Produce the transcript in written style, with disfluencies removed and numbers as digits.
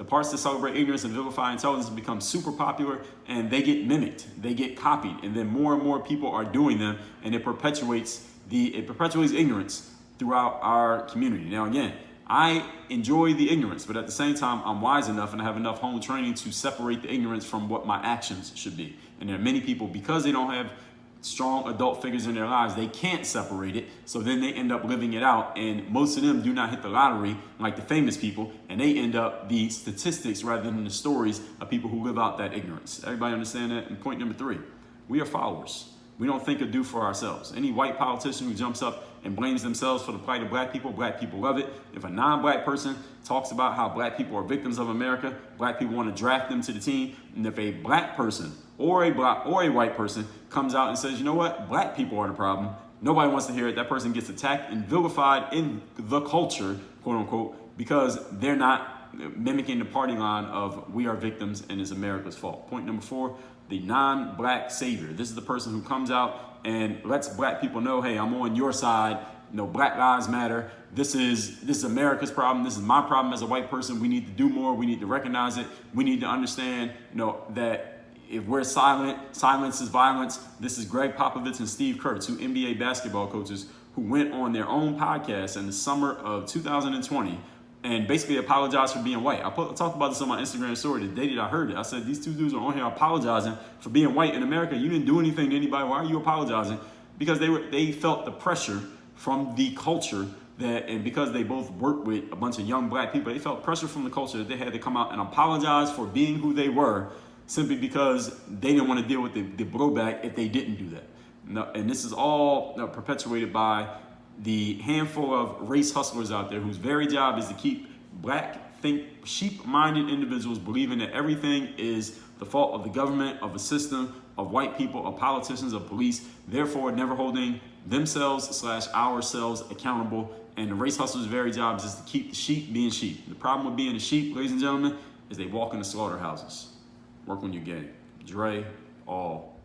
parts that celebrate ignorance and vilify intelligence become super popular, and they get mimicked, they get copied, and then more and more people are doing them, and it perpetuates ignorance throughout our community. Now, again, I enjoy the ignorance, but at the same time, I'm wise enough and I have enough home training to separate the ignorance from what my actions should be. And there are many people, because they don't have strong adult figures in their lives, they can't separate it, so then they end up living it out, and most of them do not hit the lottery like the famous people, and they end up the statistics rather than the stories of people who live out that ignorance. Everybody understand that? And point number 3, we are followers. We don't think or do for ourselves. Any white politician who jumps up and blames themselves for the plight of black people love it. If a non-black person talks about how black people are victims of America, black people want to draft them to the team. And if a black person or a white person comes out and says, you know what, black people are the problem, nobody wants to hear it. That person gets attacked and vilified in the culture, quote unquote, because they're not mimicking the party line of we are victims and it's America's fault. Point number 4, the non-black savior. This is the person who comes out and lets black people know, hey, I'm on your side. You know, Black Lives Matter. This is America's problem. This is my problem as a white person. We need to do more. We need to recognize it. We need to understand, you know, that if we're silent, silence is violence. This is Greg Popovich and Steve Kerr, 2 NBA basketball coaches who went on their own podcast in the summer of 2020 and basically apologized for being white. I talked about this on my Instagram story the day that I heard it. I said, these 2 dudes are on here apologizing for being white in America. You didn't do anything to anybody. Why are you apologizing? Because they felt the pressure from the culture and because they both worked with a bunch of young black people, they felt pressure from the culture that they had to come out and apologize for being who they were, simply because they didn't want to deal with the blowback if they didn't do that. No, and this is all perpetuated by the handful of race hustlers out there whose very job is to keep sheep-minded individuals believing that everything is the fault of the government, of a system, of white people, of politicians, of police, therefore never holding themselves/ourselves accountable. And the race hustlers' very job is just to keep the sheep being sheep. The problem with being a sheep, ladies and gentlemen, is they walk into slaughterhouses. Work on your game. Dre, all